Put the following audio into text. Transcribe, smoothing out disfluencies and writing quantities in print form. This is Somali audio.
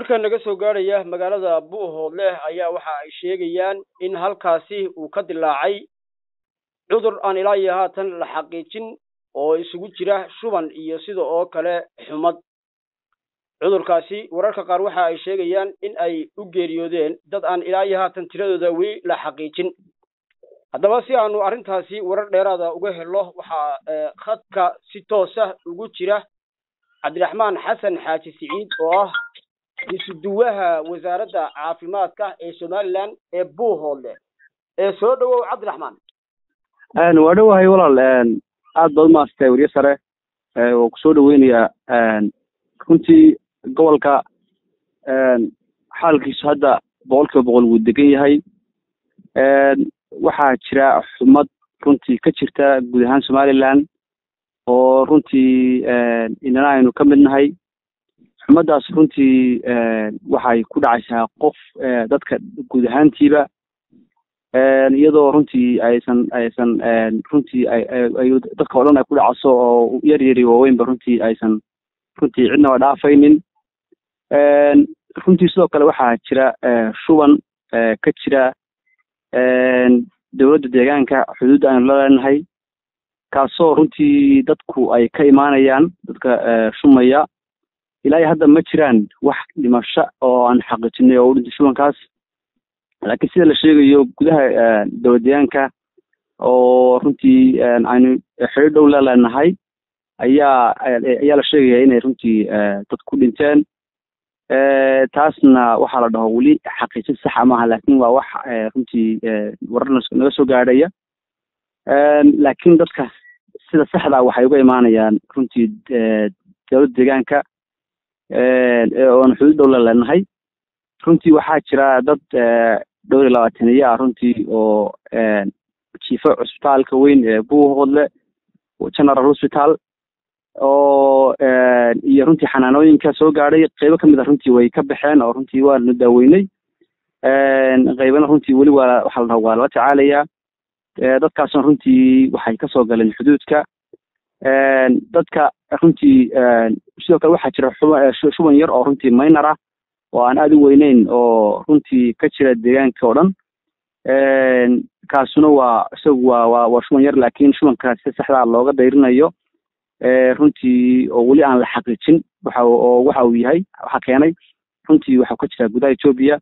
wararka naga soo gaaraya magaalada Buuhoodle ayaa waxa ay sheegayaan in halkaasi uu ka dilaacay cudur aan ilaa iyo haatan la xaqiijin oo isugu jira shuban iyo sidoo kale xumad. cudurkaasi wararka qaar waxa ay sheegayaan in ay u geeriyoodeen dad aan ilaa iyo haatan tiradooda weli la xaqiijin. haddaba si aanu arrintaasi warar dheeraada uga helo waxa khadka si toos ah ugu jira Cabdiraxmaan Xasan Xaaji Siciid oo ah isuduwaha wasaaradda caafimaadka ee Somaliland ee Buuhoodle. soo dhawow Cabdiraxmaan. waa dhawahay walaal aad baad maastay wariye sare oo ku soo dhaweynaya runtii gobolka xaalkiisu hadda boqolkiiba boqol wuu degan yahay. waxaa jira xumad runtii ka jirta guud ahaan Somaliland oo runtii inana aynu ka mid nahay. xumadaas runtii waxay ku dhacaysaa qof dadka guud ahaantiiba iyadoo runtii aysan runtii ay dadka oo dhan ay ku dhacayso oo yar yari waaweynba runtii aysan runtii cidnaba dhaafaynin. runtii sidoo kale waxaa jira shuban ka jira dowladda deegaanka xuduudda aynu la leenahay kaasoo runtii dadku ay ka imaanayaan dadka shumaya. ilaa hadda ma jiraan wax dhimasho oo aan xaqiijinay oo u dhintay shubankaas, laakiin sida la sheegayo gudaha dowladda deegaanka oo runtii aynu xiriir dhow la leenahay ayaa la sheegaya inay runtii dad ku dhinteen. taasna waxaa la dhaho weli xaqiijin saxa maaha, laakiin waa wax runtii warar naga soo gaadhaya. laakiin dadka sida saxda waxay uga imaanayaan runtii dowladda deegaanka oon xuduud dhow la leenahay. runtii waxaa jira dad dhowr iyo labaataniyo ah runtii oo jiifa cusbitaalka weyn ee Buuhoodle General Hospital oo iyo runtii xanaanooyinka soo gaadhay. qaybo kamid ah runtii way ka baxeen oo runtii waa la daaweynay. qaybana runtii weli waxaa la dhahaa waa lala tacaalayaa. dadkaasna runtii waxay kasoo galeen xuduudka. dadka runtii sidoo kale waxaa jira shuban yar oo runtii minor ah oo aan aada u weyneyn oo runtii ka jira deegaanka oo dhan. kaasuna waa isagu waa shuban yar, laakiin shubankaas si saxda looga dayrinayo runtii oo weli aan la xaqiijin waxa uu yahay waxa keenay. runtii waxaa ka jira gudaha Ethiopia